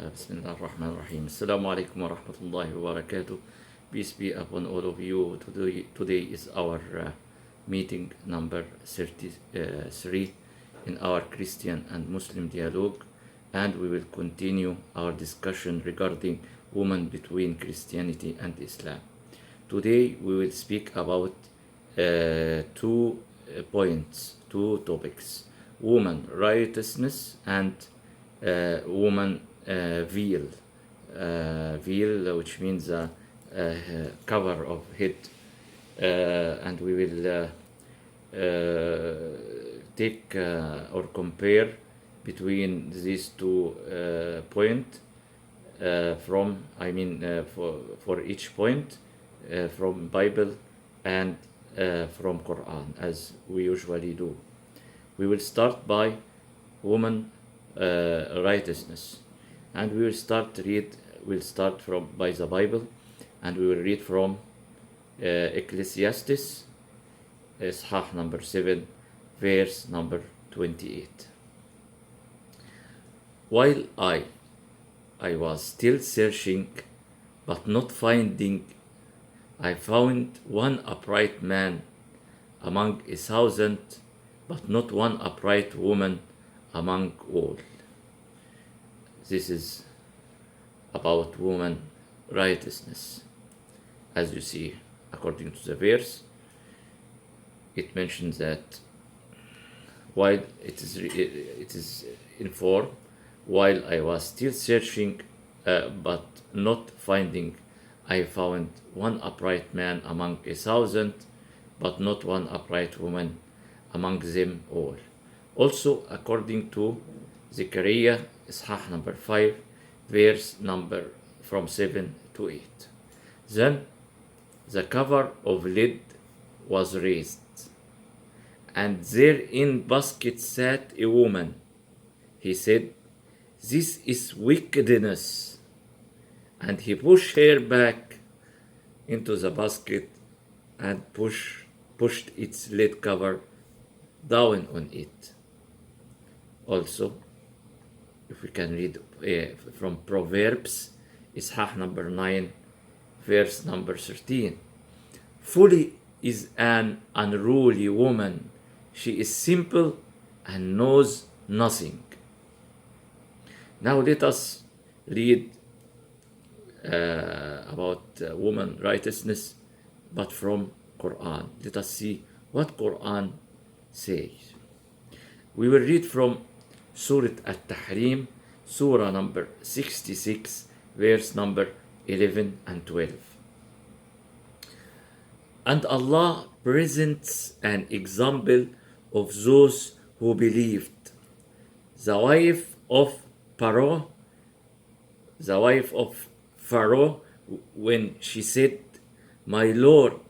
Bismillah ar-Rahman ar-Rahim. Assalamu alaikum wa rahmatullahi wa barakatuh. Peace be upon all of you. Today is our meeting number 33 in our Christian and Muslim dialogue, and we will continue our discussion regarding women between Christianity and Islam. Today we will speak about two points, two topics: woman righteousness and woman veil, which means a cover of head, and we will take or compare between these two points for each point from Bible and from Quran, as we usually do. We will start by woman righteousness, and we will start from by the Bible, and we will read from Ecclesiastes, H.Hegazy number 7, verse number 28. While I was still searching, but not finding, I found one upright man among 1,000, but not one upright woman among all. This is about woman righteousness. As you see, according to the verse, it mentions that while it is in form, while I was still searching but not finding, I found one upright man among 1,000, but not one upright woman among them all. Also, according to Zechariah, H.Hegazy number 5, verse number from 7 to 8. Then the cover of lid was raised, and there in basket sat a woman. He said, "This is wickedness." And he pushed her back into the basket and pushed its lid cover down on it. Also, if we can read from Proverbs, H.Hegazy number 9, verse number 13. Folly is an unruly woman. She is simple and knows nothing. Now let us read about woman righteousness, but from Quran. Let us see what Quran says. We will read from Surah At-Tahrim, Surah number 66, verse number 11 and 12. And Allah presents an example of those who believed. The wife of Pharaoh, when she said, "My Lord,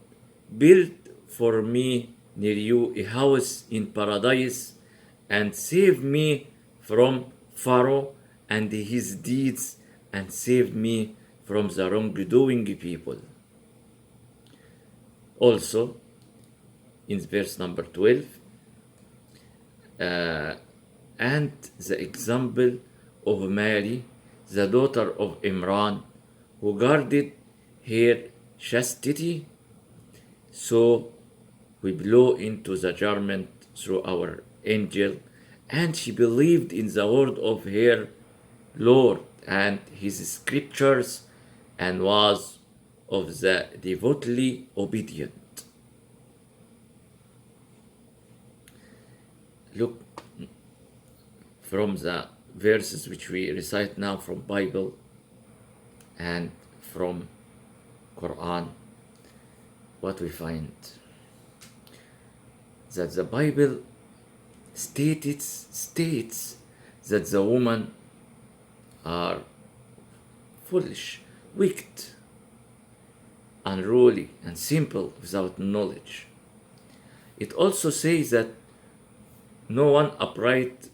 build for me near you a house in paradise and save me from Pharaoh and his deeds, and save me from the wrongdoing people." Also, in verse number 12, and the example of Mary, the daughter of Imran, who guarded her chastity, so we blow into the garment through our angel, and she believed in the word of her Lord and his scriptures, and was of the devotedly obedient. Look from the verses which we recite now from Bible and from Quran, what we find. That the Bible states that the women are foolish, wicked, unruly, and simple without knowledge. It also says that no one upright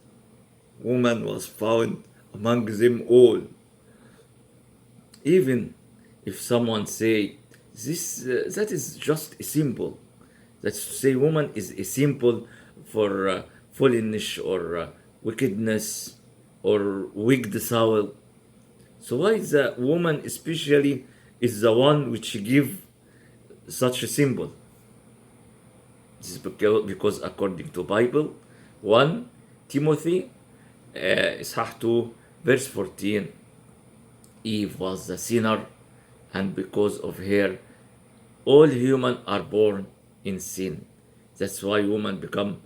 woman was found among them all. Even if someone say this, that is just a symbol. That's to say, woman is a symbol for foolishness or wickedness or wicked soul. So why the woman especially is the one which give such a symbol? This is because according to Bible, 1 Timothy Isaiah 2 verse 14, Eve was the sinner, and because of her all humans are born in sin. That's why women become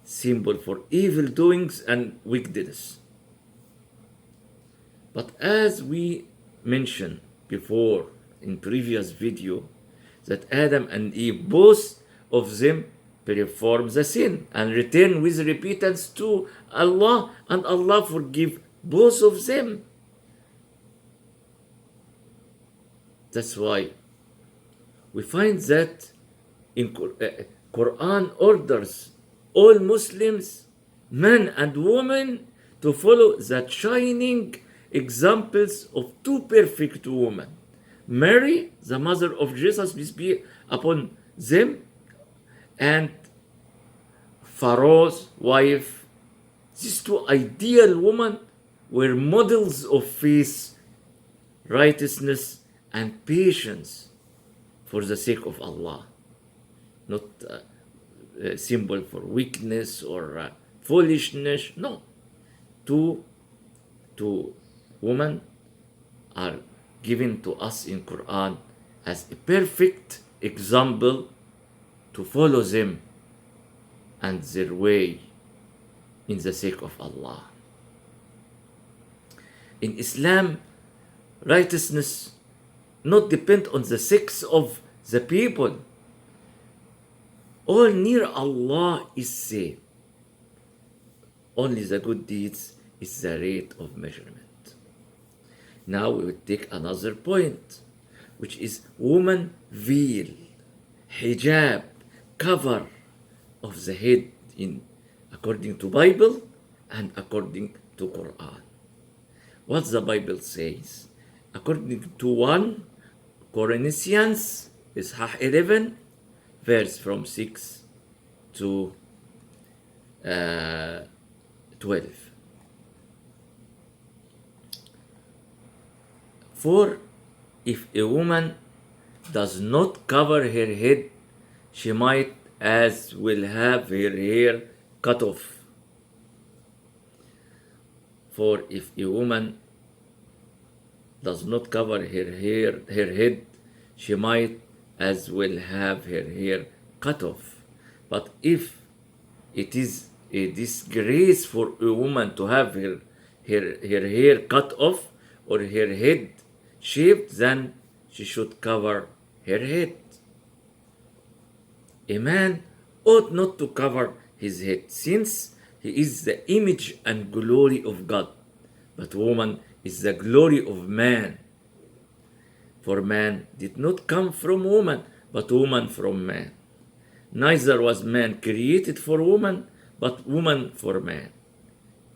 symbol for evil doings and wickedness. But as we mentioned before in previous video, that Adam and Eve, both of them perform the sin and return with repentance to Allah, and Allah forgive both of them. That's why we find that in Quran orders all Muslims, men and women, to follow the shining examples of two perfect women. Mary, the mother of Jesus, peace be upon them, and Pharaoh's wife. These two ideal women were models of faith, righteousness, and patience for the sake of Allah, not a symbol for weakness or foolishness. No, two women are given to us in Quran as a perfect example to follow them and their way in the sake of Allah. In Islam, righteousness not depend on the sex of the people. All near Allah is same. Only the good deeds is the rate of measurement. Now we will take another point, which is woman veil, hijab, cover of the head in according to Bible and according to Quran. What the Bible says, according to 1 Corinthians, Isaiah 11, verse from 6 to 12. For if a woman does not cover her head, she might as well have her hair cut off. For if a woman does not cover her head, she might as well have her hair cut off. But if it is a disgrace for a woman to have her hair cut off or her head shaved, then she should cover her head. A man ought not to cover his head, since he is the image and glory of God, but woman is the glory of man. For man did not come from woman, but woman from man. Neither was man created for woman, but woman for man.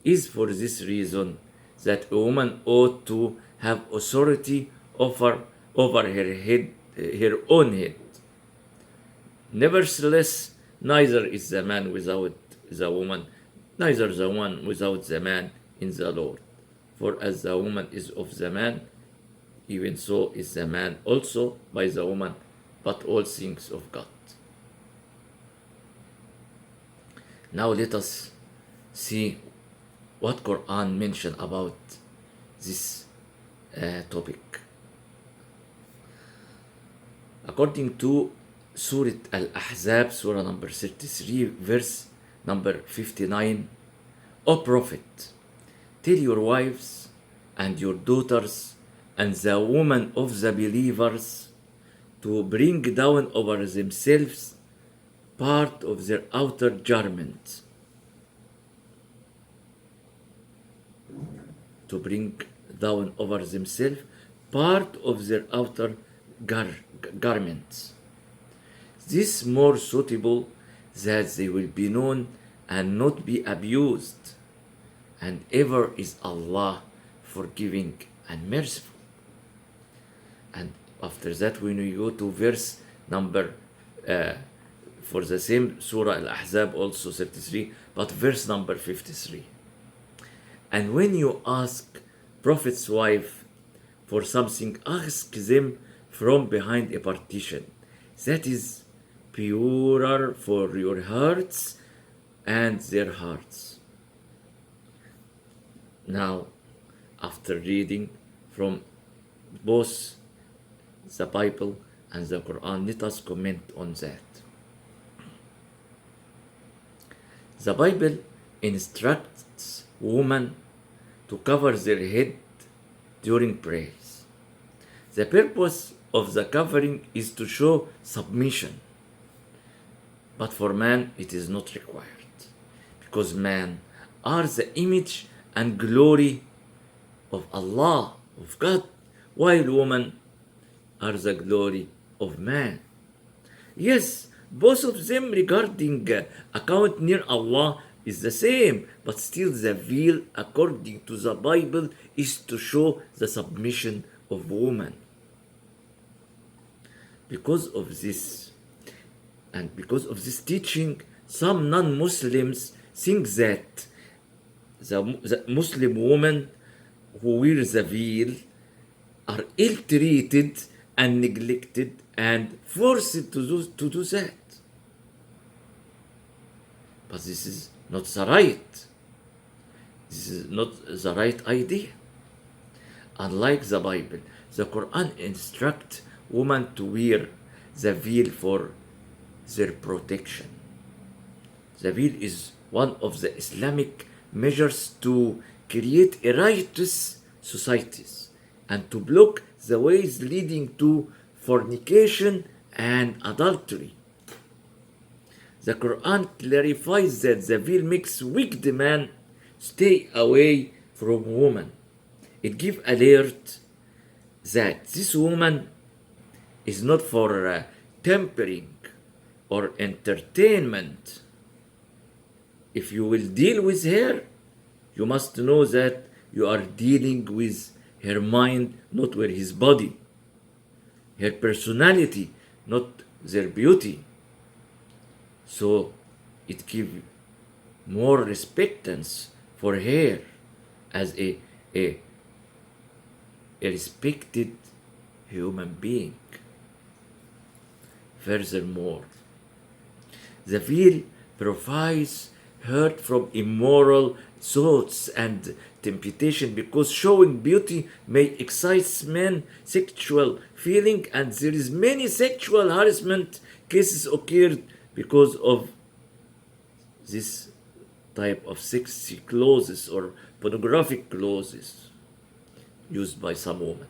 Is for this reason that a woman ought to have authority over her own head. Nevertheless, neither is the man without the woman, neither the one without the man in the Lord. For as the woman is of the man, even so is the man also by the woman, but all things of God. Now let us see what Quran mentioned about this topic. According to Surah Al-Ahzab, Surah number 33, verse number 59, O Prophet, tell your wives and your daughters and the women of the believers to bring down over themselves part of their outer garment. To bring down over themselves part of their outer garments. This more suitable that they will be known and not be abused, and ever is Allah forgiving and merciful. And after that, when we go to verse number for the same Surah Al-Ahzab, also 33, but verse number 53. And when you ask Prophet's wife for something, ask them from behind a partition. That is purer for your hearts and their hearts. Now, after reading from both the Bible and the Quran, let us comment on that. The Bible instructs women to cover their head during prayers. The purpose of the covering is to show submission, but for man it is not required, because man are the image and glory of Allah, of God, while women are the glory of man. Yes, both of them regarding account near Allah is the same, but still the veil according to the Bible is to show the submission of woman. Because of this, and because of this teaching, some non-Muslims think that the Muslim women who wear the veil are ill-treated and neglected and forced to do that. But this is not the right. This is not the right idea. Unlike the Bible, the Quran instructs women to wear the veil for their protection. The veil is one of the Islamic measures to create a righteous societies and to block the ways leading to fornication and adultery. The Quran clarifies that the veil makes wicked man stay away from woman. It gives alert that this woman is not for tempering or entertainment. If you will deal with her, you must know that you are dealing with her mind, not with his body, her personality, not their beauty. So it gives more respectance for her as a respected human being. Furthermore, the veil provides hurt from immoral thoughts and temptation, because showing beauty may excite men sexual feeling, and there is many sexual harassment cases occurred because of this type of sexy clothes or pornographic clothes used by some women.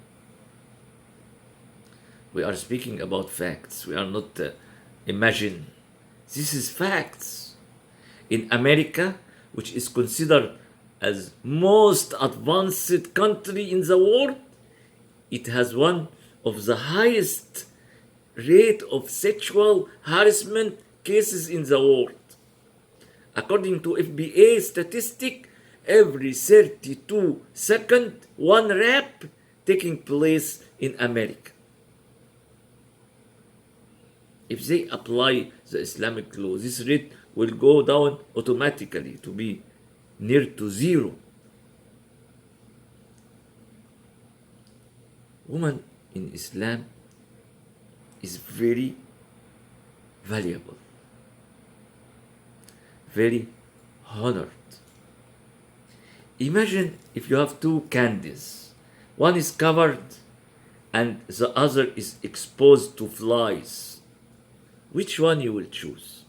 We are speaking about facts. We are not imagine. This is facts. In America, which is considered as most advanced country in the world, it has one of the highest rate of sexual harassment cases in the world. According to FBA statistic, every 32 seconds, one rape taking place in America. If they apply the Islamic law, this rate will go down automatically to be near to zero. Woman in Islam is very valuable, very honored. Imagine if you have two candies. One is covered and the other is exposed to flies. Which one you will choose?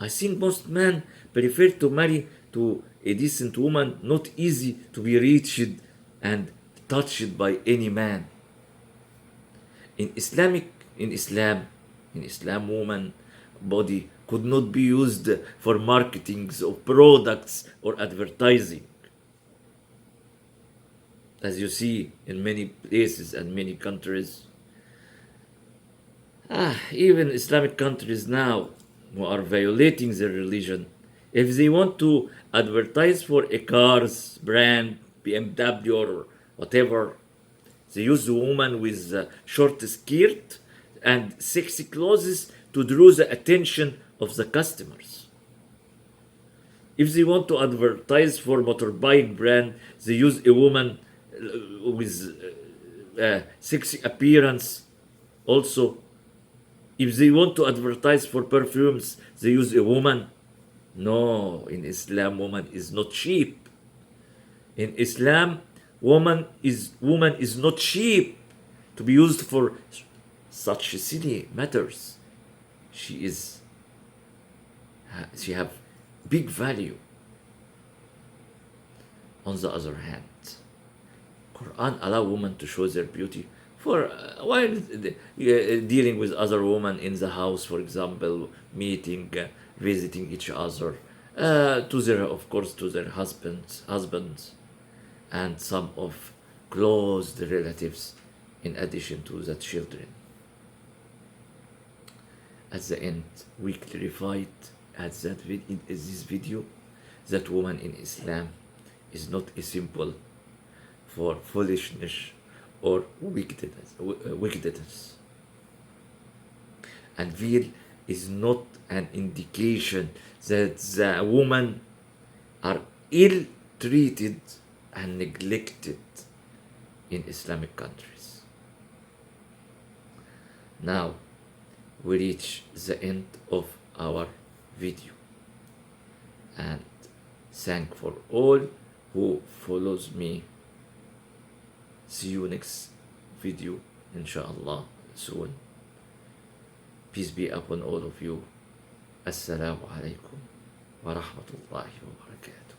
I think most men prefer to marry to a decent woman, not easy to be reached and touched by any man. In Islam, woman body could not be used for marketing of products or advertising, as you see in many places and many countries. Even Islamic countries now who are violating their religion, if they want to advertise for a car's brand, BMW or whatever, they use the woman with a short skirt and sexy clothes to draw the attention of the customers. If they want to advertise for motorbike brand, they use a woman with sexy appearance. Also, if they want to advertise for perfumes, they use a woman. No, in Islam, woman is not cheap. In Islam, woman is not cheap to be used for such silly matters. She is she have big value. On the other hand, Quran allow women to show their beauty for while dealing with other women in the house, for example, meeting, visiting each other, to their, of course, to their husbands, and some of close relatives, in addition to the children. At the end, we clarified in this video that woman in Islam is not a symbol for foolishness or wickedness. And veil is not an indication that the women are ill treated and neglected in Islamic countries. Now we reach the end of our video, and thank for all who follows me. See you next video, inshallah, soon. Peace be upon all of you. Assalamu alaikum wa rahmatullahi wa barakatuh.